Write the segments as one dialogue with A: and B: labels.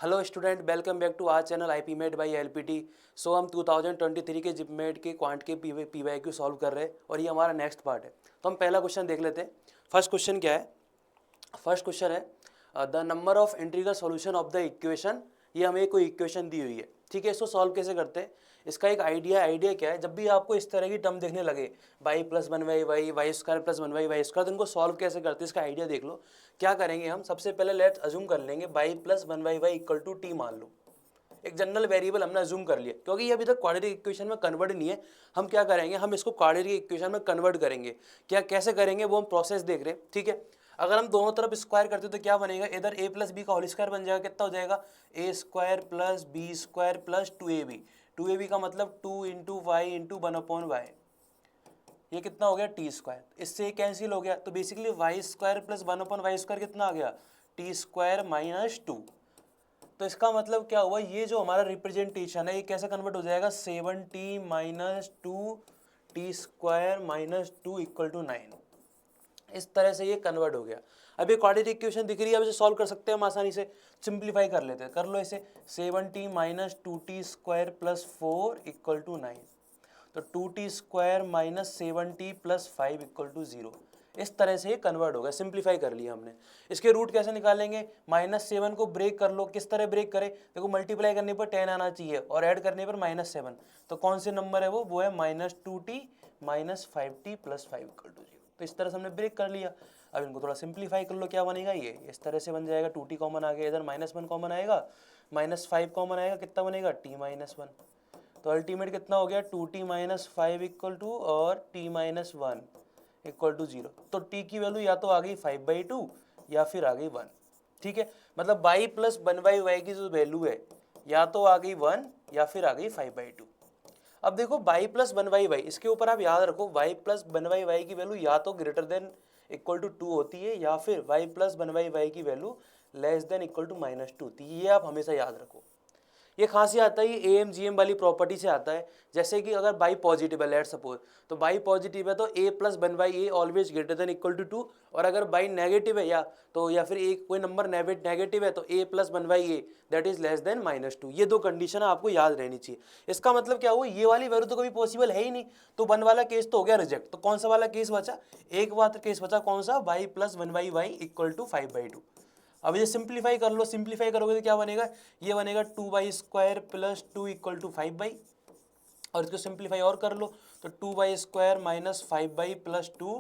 A: Hello student, welcome back to our channel IPMAT by LPT. So हम 2023 के JIPMAT के quant के PYQ solve कर रहे हैं और ये हमारा नेक्स्ट पार्ट है। तो हम पहला क्वेश्चन देख लेते हैं। फर्स्ट क्वेश्चन क्या है? फर्स्ट क्वेश्चन है the number of integral solution of the equation. ये हमें कोई इक्वेशन दी हुई है, ठीक है। इसको सॉल्व कैसे करते हैं, इसका एक आइडिया क्या है, जब भी आपको इस तरह की टर्म देखने लगे Y plus one Y Y Y square plus one Y square, तो इनको सॉल्व कैसे करते हैं इसका आइडिया देख लो। क्या करेंगे हम, सबसे पहले लेट्स अज्यूम कर लेंगे Y plus one Y equal to T मान लो। एक जनरल वेरिएबल हमने अज्यूम कर लिया, क्योंकि ये अभी तक क्वाड्रेटिक इक्वेशन में कन्वर्ट नहीं है। हम क्या करेंगे, हम इसको क्वाड्रेटिक इक्वेशन में कन्वर्ट करेंगे। क्या कैसे करेंगे वो हम प्रोसेस देख रहे हैं, ठीक है। अगर हम दोनों तरफ स्क्वायर करते तो क्या बनेगा, इधर ए प्लस बी का होल स्क्वायर बन जाएगा। कितना हो जाएगा, A square plus B square plus two A B. Two A B का मतलब two into Y into one upon Y. ये कितना हो गया, टी स्क्वायर। इससे कैंसिल हो गया, तो basically Y square plus one upon Y square कितना आ गया, टी स्क्वायर माइनस टू। तो इसका मतलब क्या हुआ, ये जो हमारा रिप्रेजेंटेशन है ये कैसे कन्वर्ट हो जाएगा, 7t minus two T square minus two equal to 9। इस तरह से ये कन्वर्ट हो गया। अब ये क्वाड्रेटिक इक्वेशन दिख रही है, अब इसे सॉल्व कर सकते हैं हम आसानी से। सिंप्लीफाई कर लेते हैं, कर लो इसे। 7t minus two T square plus 4 equal to 9। तो 2t square minus 7t plus 5 equal to 0। इस तरह से ये कन्वर्ट हो गया, सिंप्लीफाई कर लिया हमने। इसके रूट कैसे निकालेंगे, -7 को ब्रेक कर लो। किस तरह ब्रेक करें, देखो मल्टीप्लाई करने पर 10 आना चाहिए और ऐड करने पर -7। तो कौन से नंबर है वो है -2t minus 5t plus 5 equal to 0। तो इस तरह से हमने ब्रेक कर लिया। अब इनको थोड़ा सिंप्लीफाई कर लो, क्या बनेगा, ये इस तरह से बन जाएगा। 2t कॉमन आ गया, इधर -1 कॉमन आएगा, -5 कॉमन आएगा, कितना बनेगा t माइनस 1। तो अल्टीमेट कितना हो गया, 2t माइनस 5 इक्वल टू और t माइनस 1 इक्वल टू 0। तो t की वैल्यू या तो आ गई 5/2 या फिर आ गई 1, ठीक है। मतलब y plus one by Y की जो वैल्यू है या तो आ गई 1 या फिर आ गई 5/2। अब देखो y plus one by y, इसके ऊपर आप याद रखो y plus one by Y की वैल्यू या तो ग्रेटर देन इक्वल टू 2 होती है या फिर y plus one by Y की value less than equal to -2 होती है। ये आप हमेशा याद रखो। ये कहाँ से आता है, ये AMGM वाली प्रॉपर्टी से आता है। जैसे कि अगर बाई पॉजिटिव है, लेट सपोज, तो बाई पॉजिटिव है तो a plus one by a always greater than equal to 2। और अगर बाई नेगेटिव है या फिर एक कोई नंबर नेगेटिव है तो a plus one by A that is less than -2। ये दो कंडीशन आपको याद रहनी चाहिए। इसका मतलब क्या हुआ, ये वाली वैल्यू तो कभी पॉसिबल है ही नहीं, तो वन वाला केस तो हो गया रिजेक्ट। तो कौन सा वाला केस बचा, एक मात्र केस बचा, कौन सा, by plus one by y equal to 5/2। अब ये सिंप्लीफाई कर लो, सिंप्लीफाई करोगे तो क्या बनेगा, ये बनेगा 2y square plus 2 equal to 5/। और इसको सिंप्लीफाई और कर लो तो 2y square minus 5/, plus 2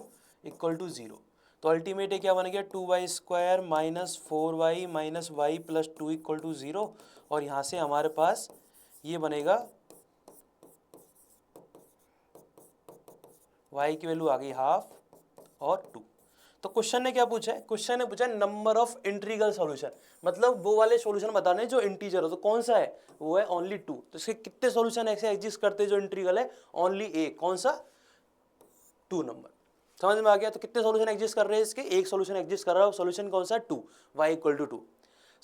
A: equal to 0। तो अल्टीमेट क्या बन गया, 2y square minus 4y minus y plus 2 equal to 0। और यहाँ से हमारे पास ये बनेगा, y की वैल्यू आ गई हाफ और 2। तो क्वेश्चन ने क्या पूछा है, क्वेश्चन ने पूछा नंबर ऑफ इंटीग्रल सॉल्यूशन, मतलब वो वाले सॉल्यूशन बताने जो इंटीजर हो। तो कौन सा है, वो है ओनली 2। तो इसके कितने सॉल्यूशन ऐसे एग्जिस्ट करते हैं जो इंटीग्रल है, ओनली एक, कौन सा, 2 नंबर। समझ में आ गया। तो कितने सॉल्यूशन एग्जिस्ट कर रहे हैं इसके, एक सॉल्यूशन एग्जिस्ट कर रहा है, सॉल्यूशन कौन सा, 2, y इक्वल टू 2।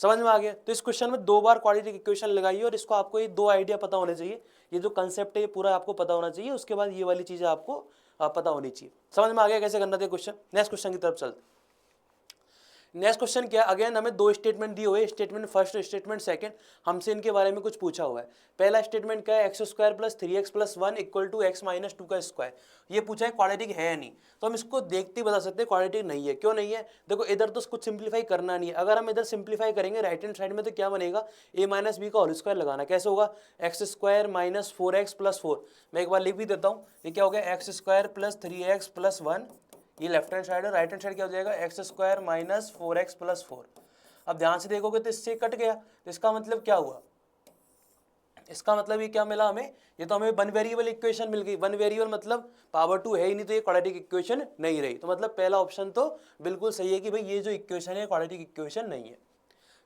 A: समझ में आ गया। तो इस क्वेश्चन में 2 बार क्वाड्रेटिक इक्वेशन लगाइए और इसको आपको ये 2 आइडिया पता होने चाहिए। ये जो कंसेप्ट है ये पूरा आपको पता होना चाहिए, उसके बाद ये वाली चीजें आपको पता होनी चाहिए। समझ में आ गया कैसे करना था क्वेश्चन। नेक्स्ट क्वेश्चन की तरफ चलते। नेक्स्ट क्वेश्चन क्या, अगेन हमें 2 स्टेटमेंट दिए हुए, स्टेटमेंट फर्स्ट, स्टेटमेंट सेकंड। हमसे इनके बारे में कुछ पूछा हुआ है। पहला स्टेटमेंट क्या है, x square plus 3x plus 1 equal to x minus 2 का स्क्वायर। ये पूछा है क्वाड्रेटिक है या नहीं, तो हम इसको देखते ही बता सकते हैं क्वाड्रेटिक नहीं है। क्यों नहीं है, देखो इधर तो कुछ सिंप्लीफाई करना नहीं है। अगर हम इधर सिंप्लीफाई करेंगे राइट हैंड साइड में तो क्या बनेगा, a माइनस बी का होल स्क्वायर लगाना। कैसे होगा, x square minus 4x plus 4। मैं एक बार लिख भी देता हूँ, ये क्या हो गया, x square plus 3x plus 1। ये लेफ्ट हैंड साइड है, राइट हैंड साइड क्या हो जाएगा, x square minus 4x plus 4। अब ध्यान से देखोगे तो इससे कट गया, तो इसका मतलब क्या हुआ, इसका मतलब ये क्या मिला हमें, ये तो हमें वन वेरिएबल इक्वेशन मिल गई। वन वेरिएबल मतलब पावर 2 है ही नहीं, तो ये क्वाड्रेटिक इक्वेशन नहीं रही। तो मतलब पहला ऑप्शन तो बिल्कुल सही है कि भाई ये जो इक्वेशन है क्वाड्रेटिक इक्वेशन नहीं है।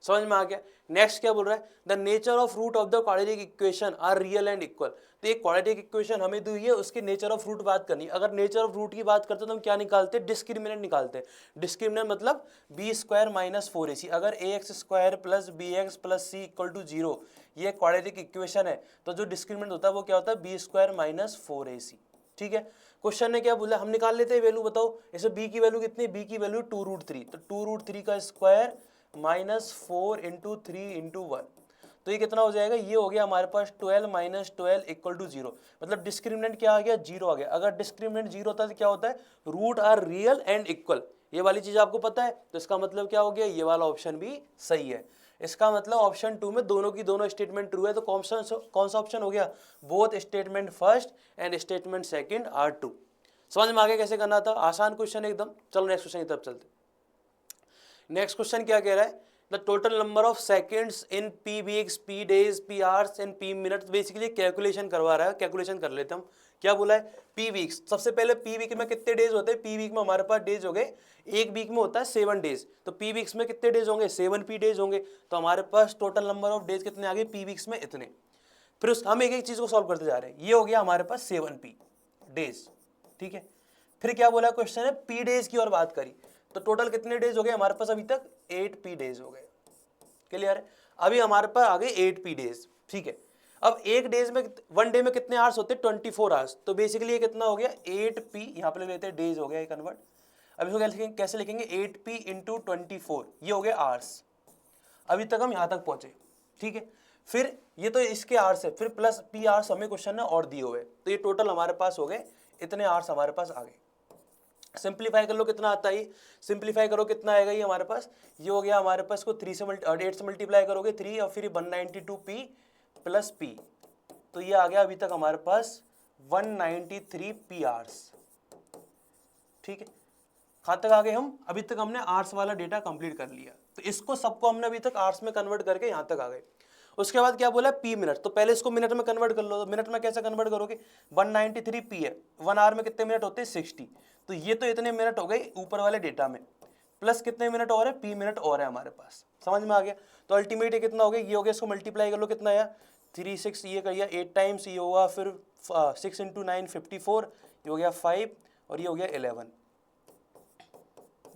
A: समझ में आ गया। नेक्स्ट क्या बोल रहा है, the nature of root of the quadratic equation are real and equal. तो एक क्वाड्रेटिक इक्वेशन हमें दी हुई है, उसके नेचर ऑफ रूट बात करनी। अगर नेचर ऑफ रूट की बात करते तो हम क्या निकालते, डिस्क्रिमिनेंट निकालते। डिस्क्रिमिनेंट मतलब बी स्क्वायर माइनस 4ac। अगर A X square plus B X plus C equal to 0 ये क्वाड्रेटिक इक्वेशन है, तो जो डिस्क्रिमिनेंट होता है वो क्या होता है, बी स्क्वायर माइनस 4ac। ठीक है। क्वेश्चन ने क्या बोला, हम निकाल लेते हैं वैल्यू, बताओ इसे b की वैल्यू कितनी, b की वैल्यू 2√3। तो 2√3 का स्क्वायर -4 इंटू 3 इंटू 1, तो ये कितना हो जाएगा, ये हो गया हमारे पास 12 माइनस 12 इक्वल टू 0, मतलब डिस्क्रिमिनेंट क्या आ गया, 0 आ गया। अगर डिस्क्रिमिनेंट 0 होता है तो क्या होता है, root are real and equal, ये वाली चीज आपको पता है, तो इसका मतलब क्या हो गया, ये वाला ऑप्शन भी सही है। इसका मतलब ऑप्शन 2 में दोनों की दोनों स्टेटमेंट ट्रू है, तो कौन सा ऑप्शन हो गया, both statement first and statement second are true. समझ में आ गया कैसे करना था, आसान क्वेश्चन एकदम। चलो नेक्स्ट क्वेश्चन की तरफ चलते। नेक्स्ट क्वेश्चन क्या कह रहा है, the total number of seconds in P weeks, P days, P hours and P minute. Basically calculation करवा रहा है, कैलकुलेशन कर लेते हम। क्या बोला है, पी वीक्स। सबसे पहले पी वीक में कितने डेज होते हैं, पी वीक में हमारे पास डेज हो गए, एक वीक में होता है 7 डेज, तो पी वीक्स में कितने डेज होंगे, 7 पी डेज होंगे। तो हमारे पास टोटल नंबर ऑफ डेज कितने आ गए पी वीक्स में, इतने। फिर हम एक एक चीज को सॉल्व करते जा रहे हैं। ये हो गया हमारे पास 7 पी डेज, ठीक है। फिर क्या बोला क्वेश्चन है, पी डेज की और बात करी, तो टोटल कितने डेज हो गए हमारे पास अभी तक, 8 पी डेज हो गए। क्लियर है, अभी हमारे पास आ गए 8 पी डेज, ठीक है। अब एक डेज में, वन डे में कितने आवर्स होते हैं, 24 आवर्स, तो बेसिकली ये कितना हो गया, 8 पी, यहाँ पे ले लेते हैं डेज हो गया ये कन्वर्ट। अब इसको कैसे लिखेंगे, 8 पी इंटू 24, ये हो गया आवर्स। अभी तक हम यहाँ तक पहुंचे, ठीक है। फिर ये तो इसके आवर्स है, फिर प्लस पी आवर्स हमें क्वेश्चन ने और दिए हुए, तो ये टोटल हमारे पास हो गए, इतने आवर्स हमारे पास आ गए। सिंप्लीफाई कर लो कितना आता है, सिंप्लीफाई करो कितना आएगा ये हमारे पास, ये हो गया हमारे पास को 8 से मल्टीप्लाई करोगे 3 और फिर 192 पी प्लस पी, तो ये आ गया अभी तक हमारे पास 193 पी आवर्स, ठीक है। कहाँ तक आ गए हम, अभी तक हमने आवर्स वाला डेटा कंप्लीट कर लिया, तो इसको सबको हमने अभी तक आवर्स में कन्वर्ट करके यहाँ तक आ गए। उसके बाद क्या बोला, पी मिनट, तो पहले इसको मिनट में कन्वर्ट कर लो। तो मिनट में कैसे कन्वर्ट करोगे, 193 पी है, 1 आवर में कितने मिनट होते हैं, 60, तो ये तो इतने मिनट हो गए ऊपर वाले डेटा में, प्लस कितने मिनट और है, पी मिनट और है हमारे पास। समझ में आ गया, तो अल्टीमेट कितना हो गया, ये हो गया, इसको मल्टीप्लाई कर लो कितना आया, 3 6 ये करिए 8 टाइम्स, ये होगा फिर 6 इंटू 9 54, ये हो गया 5 और ये हो गया 11,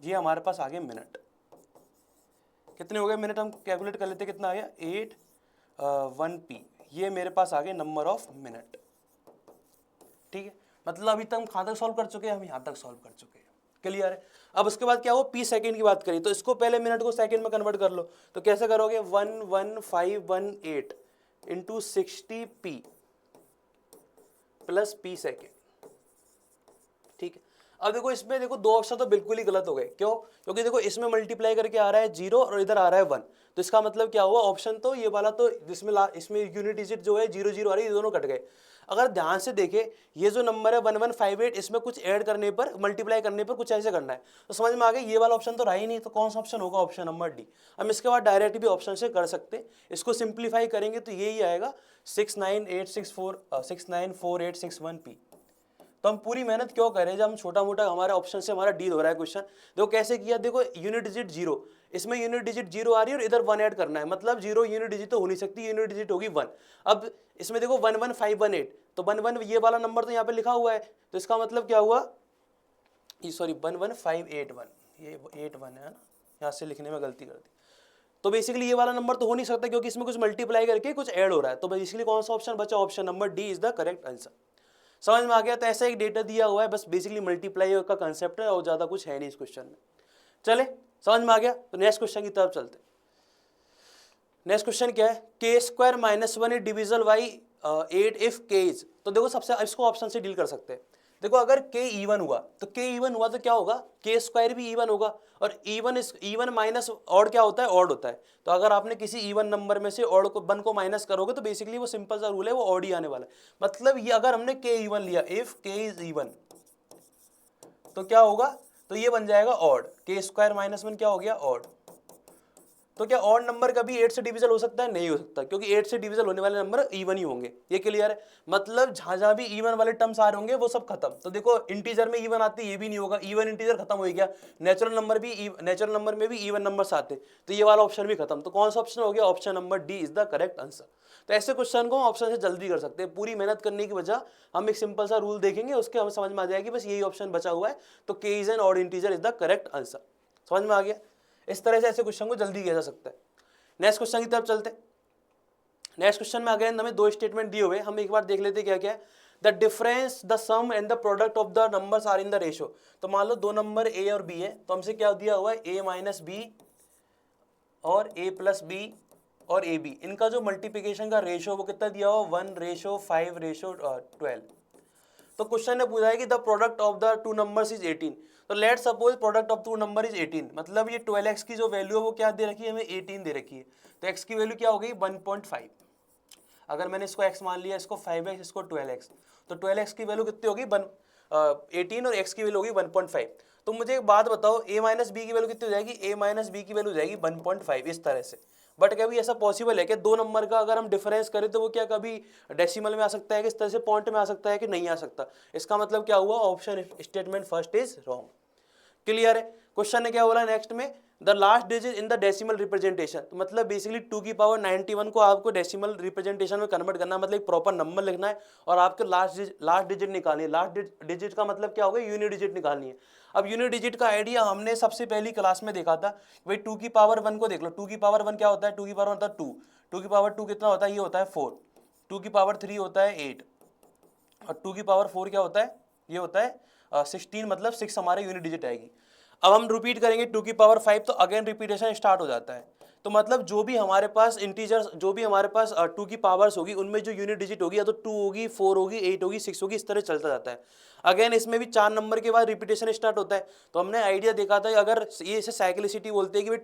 A: ये हमारे पास आ गए मिनट। कितने हो गए मिनट, हम कैलकुलेट कर लेते कितना आया, 8 1 पी, ये मेरे पास आ गए नंबर ऑफ मिनट, ठीक है। मतलब अभी तक हम कहाँ तक सॉल्व कर चुके हैं, हम यहाँ तक सॉल्व कर चुके हैं। क्लियर है। अब उसके बाद क्या हो, पी सेकंड की बात करी, तो इसको पहले मिनट को सेकंड में कन्वर्ट कर लो, तो कैसे करोगे, 11518 into 60 P plus P second, ठीक है। अब देखो इसमें देखो दो ऑप्शन तो बिल्कुल ही गलत हो गए, क्यों, क्योंकि देखो इसमें मल्टीप्लाई करके आ रहा है 0 और इधर आ रहा है 1, तो इसका मतलब क्या हुआ, ऑप्शन तो ये वाला तो जिसमें इसमें यूनिट डिजिट जो है 0 0 आ रही है, ये दोनों कट गए। अगर ध्यान से देखे, ये जो नंबर है 1158, इसमें कुछ ऐड करने पर, मल्टीप्लाई करने पर कुछ ऐसे करना है, तो समझ में आ गया ये वाला ऑप्शन तो रहा ही नहीं, तो कौन सा ऑप्शन होगा, ऑप्शन नंबर डी। हम इसके बाद डायरेक्ट भी ऑप्शन से कर सकते, इसको सिंप्लीफाई करेंगे तो यही आएगा 694861 पी। तो हम पूरी मेहनत क्यों करें जब हम छोटा मोटा हमारे ऑप्शन से हमारा डील हो रहा है क्वेश्चन। देखो कैसे किया, देखो यूनिट डिजिट 0, इसमें यूनिट डिजिट 0 आ रही है और इधर 1 ऐड करना है, मतलब 0 यूनिट डिजिट तो हो नहीं सकती, यूनिट डिजिट होगी 1। अब इसमें देखो 11518, तो 11 ये वाला नंबर तो यहाँ पे लिखा हुआ है, तो इसका मतलब क्या हुआ, सॉरी 11581, ये 81 है ना, यहाँ से लिखने में गलती कर दी। तो बेसिकली ये वाला नंबर तो हो नहीं सकता क्योंकि इसमें कुछ मल्टीप्लाई करके कुछ ऐड हो रहा है, तो बेसिकली कौन सा ऑप्शन बचा, option number D is the correct answer. समझ में आ गया, तो ऐसा एक डेटा दिया हुआ है, बस बेसिकली मल्टीप्लाई का कंसेप्ट है और ज्यादा कुछ है नहीं इस क्वेश्चन में। चले समझ में आ गया, तो नेक्स्ट क्वेश्चन की तरफ चलते। नेक्स्ट क्वेश्चन क्या है, के square minus 1 is divisible by 8 if के इज। तो देखो सबसे इसको ऑप्शन से डील कर सकते हैं। देखो अगर के इवन हुआ तो के इवन हुआ तो क्या होगा, के स्क्वायर भी इवन होगा, और इवन माइनस ऑड क्या होता है, ऑड होता है। तो अगर आपने किसी इवन नंबर में से ऑड को 1 को माइनस करोगे तो बेसिकली वो सिंपल सा रूल है, वो ऑड ही आने वाला है। मतलब ये अगर हमने के इवन लिया, इफ के इज इवन, तो क्या होगा, तो ये बन जाएगा ऑड, के स्क्वायर माइनस 1 क्या हो गया, ऑड। तो क्या ऑड नंबर कभी 8 से डिविजल हो सकता है, नहीं हो सकता, क्योंकि 8 से डिविजल होने वाले नंबर इवन ही होंगे। ये क्लियर है, मतलब जहां भी इवन वाले टर्म्स आ रहे होंगे वो सब खत्म। तो देखो इंटीजर में इवन आते, ये भी नहीं होगा, इवन इंटीजर खत्म हो गया। नेचुरल नंबर में भी इवन नंबर्स आते, तो ये वाला ऑप्शन भी खत्म। तो कौन सा ऑप्शन हो गया, option number D is the correct answer. तो ऐसे क्वेश्चन को हम ऑप्शन से जल्दी कर सकते हैं, पूरी मेहनत करने की वजह हम एक सिंपल सा रूल देखेंगे, उसके हमें समझ में आ जाएगी बस यही ऑप्शन बचा हुआ है, तो के is an odd integer is the correct answer. समझ में आ गया, इस तरह से ऐसे क्वेश्चन को जल्दी किया जा सकता है। नेक्स्ट क्वेश्चन की तरफ चलते हैं। नेक्स्ट क्वेश्चन में अगेन हमें दो स्टेटमेंट दिए हुए, हम एक बार देख लेते क्या क्या है। The difference, the sum and the product of the numbers are in the ratio. तो मान लो दो नंबर ए और बी है, तो हमसे क्या दिया हुआ है, ए माइनस बी और a प्लस बी और ए बी, इनका जो मल्टीप्लिकेशन का रेशो वो कितना दिया हुआ 1:5:12। तो क्वेश्चन ने पूछा है कि the product of the two numbers is 18। तो let suppose product of two number is 18, मतलब ये 12x की जो वैल्यू है वो क्या दे रखी है, हमें 18 दे रखी है। तो x की वैल्यू क्या हो गई 1.5। अगर मैंने इसको x मान लिया, इसको 5x, इसको 12x, तो 12x की वैल्यू कितनी होगी 18 और x की वैल्यू होगी 1.5। तो मुझे एक बात बताओ, a माइनस बी की वैल्यू कितनी हो जाएगी, a माइनस बी की वैल्यू हो जाएगी 1.5 इस तरह से। बट कभी ऐसा पॉसिबल है कि दो नंबर का अगर हम डिफरेंस करें तो वो क्या कभी डेसिमल में आ सकता है कि इस तरह से पॉइंट में आ सकता है कि नहीं आ सकता। इसका मतलब क्या हुआ, option statement first is wrong. Clear है। क्वेश्चन ने क्या बोला नेक्स्ट में, the last digit in the decimal representation, तो मतलब बेसिकली 2 की पावर 91 को आपको डेसिमल रिप्रेजेंटेशन में कन्वर्ट करना है, मतलब एक प्रॉपर नंबर लिखना है और आपको लास्ट डिजिट निकालनी है। लास्ट डिजिट का मतलब क्या होगा, यूनिट डिजिट निकालनी है। अब यूनिट डिजिट का आइडिया हमने सबसे पहली क्लास में देखा था, भाई 2 की पावर 1 को देख लो, 2 की पावर 1 क्या होता है, 2 की पावर होता है 2, 2 की पावर 2 कितना होता है, ये होता है 4, 2 की पावर 3 होता है 8 और 2 की पावर 4 क्या होता है, ये होता है 16, मतलब 6 हमारे यूनिट डिजिट आएगी। अब हम रिपीट करेंगे 2 की पावर 5, तो अगेन रिपीटेशन स्टार्ट हो जाता है। तो मतलब जो भी हमारे पास इंटीजर्स, जो भी हमारे पास 2 की पावर्स होगी, उनमें जो यूनिट डिजिट होगी या तो 2 होगी, 4 होगी, 8 होगी, 6 होगी, इस तरह चलता जाता है। अगेन इसमें भी 4 नंबर के बाद रिपीटेशन स्टार्ट होता है। तो हमने आइडिया देखा था, अगर ये इसे साइक्लिसिटी बोलते हैं कि भाई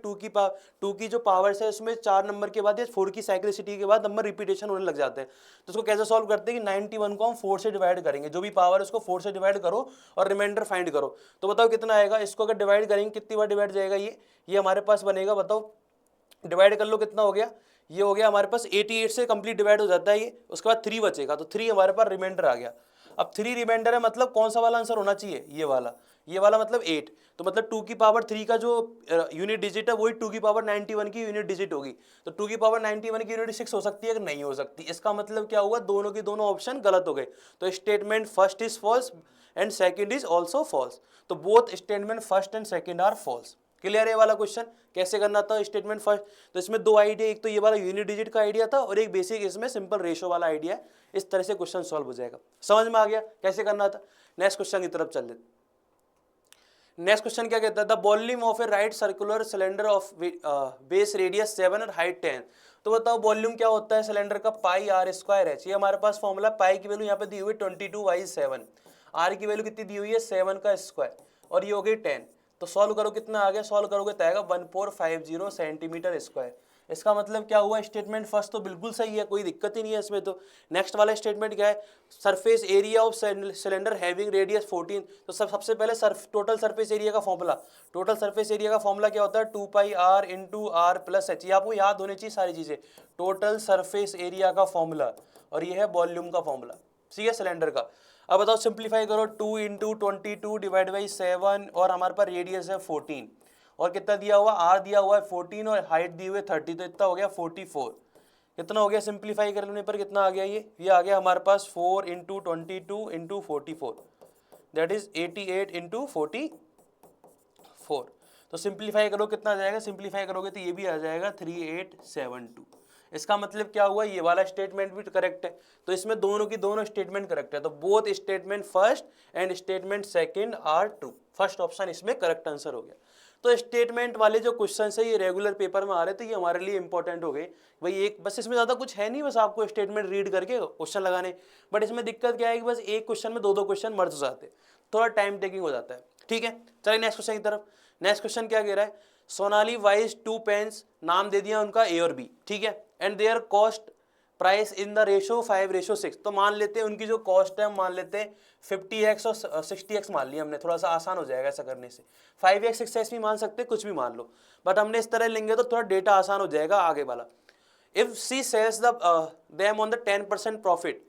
A: 2 की जो पावर्स है उसमें 4 नंबर के बाद या 4 की साइक्लिसिटी के बाद नंबर रिपीटेशन होने लग जाते हैं। तो उसको कैसे सॉल्व करते हैं कि 91 को हम 4 से डिवाइड करेंगे, जो भी पावर है उसको 4 से डिवाइड करो और रिमाइंडर फाइंड करो। तो बताओ कितना आएगा, इसको अगर डिवाइड करेंगे कितनी बार डिवाइड जाएगा, ये हमारे पास बनेगा, बताओ डिवाइड कर लो कितना हो गया, ये हो गया हमारे पास 88 से कंप्लीट डिवाइड हो जाता है ये। उसके बाद 3 बचेगा, तो 3 हमारे पास रिमाइंडर आ गया। अब 3 रिमाइंडर है, मतलब कौन सा वाला आंसर होना चाहिए, ये वाला मतलब 8। तो मतलब 2 की पावर 3 का जो यूनिट डिजिट है वही 2 की पावर 91 की यूनिट डिजिट होगी। तो 2 की पावर 91 की यूनिट 6 हो सकती है कि नहीं हो सकती। इसका मतलब क्या हुआ, दोनों की दोनों ऑप्शन गलत हो गए। तो statement first is false and second is also false. तो both statement first and second are false. Clear है वाला क्वेश्चन कैसे करना था स्टेटमेंट फर्स्ट। तो इसमें दो आइडिया, एक तो ये वाला यूनिट डिजिट का आइडिया था और एक बेसिक इसमें सिंपल रेशो वाला आइडिया है। इस तरह से क्वेश्चन सॉल्व हो जाएगा। समझ में आ गया कैसे करना था। नेक्स्ट क्वेश्चन की तरफ चल लेते। नेक्स्ट क्वेश्चन क्या कहता है, the volume of A right circular cylinder of base radius 7 और हाइट 10। तो बताओ वॉल्यूम क्या होता है सिलेंडर का, पाई आर स्क्वायर एच। ये हमारे पास फॉर्मूला, पाई की वैल्यू यहाँ पे दी हुई है 22/7, आर की वैल्यू कितनी दी हुई है 7 का स्क्वायर और ये हो गई 10। तो सॉल्व करो कितना आ गया, सॉल्व करोगे तो आएगा 1450 सेंटीमीटर स्क्वायर। इसका मतलब क्या हुआ, स्टेटमेंट फर्स्ट तो बिल्कुल सही है, कोई दिक्कत ही नहीं है इसमें। तो नेक्स्ट वाला स्टेटमेंट क्या है, surface area of cylinder having radius 14। तो सबसे पहले टोटल सरफेस एरिया का फॉर्मूला, टोटल सरफेस एरिया का फॉर्मूला क्या होता है 2πr into are plus H. ये आपको याद होनी चाहिए सारी चीजें। टोटल सरफेस एरिया का फॉर्मूला और ये है वॉल्यूम का फॉर्मूला, ठीक है, सिलेंडर का। अब बताओ सिंप्लीफाई करो, 2 इंटू 22 डिवाइड बाई 7 और हमारे पास रेडियस है 14 और कितना दिया हुआ, आर दिया हुआ है 14 और हाइट दी हुई है 30, तो इतना हो गया 44। कितना हो गया सिंप्लीफाई करने पर कितना आ गया, ये आ गया हमारे पास 4 into 22 into 44, that is 88 into 44। तो सिंप्लीफाई करो कितना आ जाएगा, सिंप्लीफाई करोगे तो ये भी आ जाएगा 3872। इसका मतलब क्या हुआ, ये वाला स्टेटमेंट भी करेक्ट है। तो इसमें दोनों की दोनों स्टेटमेंट करेक्ट है। तो both statement first and statement second are true. First option इसमें करेक्ट आंसर हो गया। तो स्टेटमेंट वाले जो क्वेश्चन है ये रेगुलर पेपर में आ रहे, तो ये हमारे लिए इंपॉर्टेंट हो गए भाई। एक बस इसमें ज़्यादा कुछ है नहीं, बस आपको स्टेटमेंट रीड करके क्वेश्चन लगाने। बट इसमें दिक्कत क्या है कि बस एक क्वेश्चन में दो क्वेश्चन मर्ज हो जाते हैं, थोड़ा टाइम टेकिंग हो जाता है। ठीक है, चलिए नेक्स्ट क्वेश्चन की तरफ। नेक्स्ट क्वेश्चन क्या कह रहा है, सोनाली वाइज 2 पेन्स, नाम दे दिया उनका ए और बी, ठीक है, and there cost price in the ratio 5:6। तो मान लेते हैं उनकी जो कॉस्ट है, हम मान लेते हैं 50x और 60x मान लिया हमने, थोड़ा सा आसान हो जाएगा ऐसा करने से। 5x 6x भी मान सकते, कुछ भी मान लो, बट हमने इस तरह लेंगे तो थोड़ा डेटा आसान हो जाएगा आगे वाला। If C sells them on the 10% profit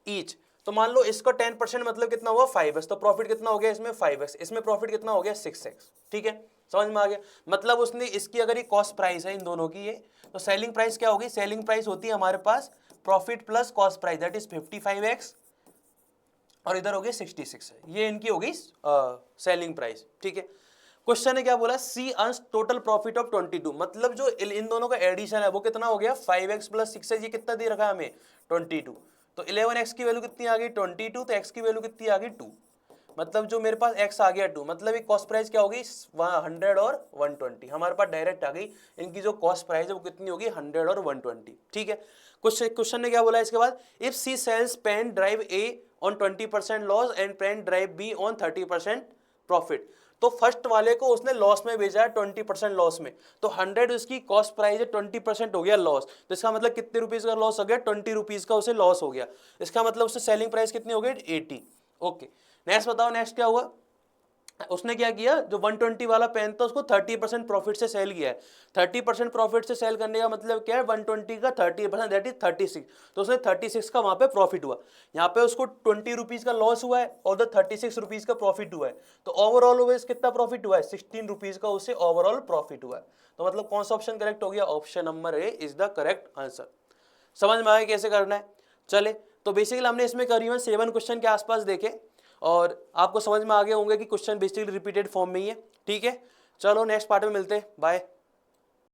A: each. तो मान लो इसका 10% मतलब कितना हुआ 5x, तो प्रॉफिट कितना हो गया इसमें 5x, इसमें प्रॉफिट कितना हो गया 6x। ठीक है, समझ में आ गया। मतलब उसने इसकी अगर ये कॉस्ट प्राइस है इन दोनों की ये, तो सेलिंग प्राइस क्या होगी, सेलिंग प्राइस होती है हमारे पास profit plus cost price, that is 55x और इधर हो गई 66 है, ये इनकी हो गई सेलिंग प्राइस। ठीक है, क्वेश्चन ने क्या बोला, सी अर्न्स टोटल प्रॉफिट ऑफ 22। मतलब जो इन दोनों का एडिशन है वो कितना हो गया 5x प्लस 6x, ये कितना दे रखा है हमें 22। तो 11x की वैल्यू कितनी आ गई 22, तो x की वैल्यू कितनी आ गई 2। मतलब जो मेरे पास x आ गया 2, मतलब ये कॉस्ट प्राइस क्या होगी 100 और 120, हमारे पास डायरेक्ट आ गई इनकी जो कॉस्ट प्राइस है वो कितनी होगी 100 और 120। ठीक है, कुछ क्वेश्चन ने क्या बोला इसके बाद, if C sells pen drive A on 20% loss and pen drive B on 30% profit. तो फर्स्ट वाले को उसने लॉस में भेजा है 20% लॉस में, तो 100 उसकी कॉस्ट प्राइस है, 20% हो गया लॉस, तो इसका मतलब कितने रुपीज का लॉस हो गया 20 रुपीज का उसे लॉस हो गया। इसका मतलब उससे सेलिंग प्राइस कितनी हो गई 80। ओके, नेक्स्ट बताओ, नेक्स्ट क्या हुआ, उसने क्या किया, जो 120 वाला पेन था उसको 30% प्रॉफिट से सेल किया है। 30% प्रॉफिट से सेल करने का मतलब क्या है, 120 का 30% दैट इज 36, तो उसने 36 का वहां पे प्रॉफिट हुआ। यहाँ पे उसको 20 रुपीज का लॉस हुआ है और 36 रुपीज का प्रॉफिट हुआ है, तो ओवरऑल वेज कितना प्रॉफिट हुआ है 16 रुपीज का उसे ओवरऑल प्रॉफिट हुआ है। तो मतलब कौन सा ऑप्शन करेक्ट हो गया, option number A is the correct answer. समझ में आया कैसे करना है। चले, तो बेसिकली हमने इसमें करीबन 7 क्वेश्चन के आसपास देखे और आपको समझ में आ गए होंगे कि क्वेश्चन बेसिकली रिपीटेड फॉर्म में ही है। ठीक है, चलो नेक्स्ट पार्ट में मिलते हैं, बाय।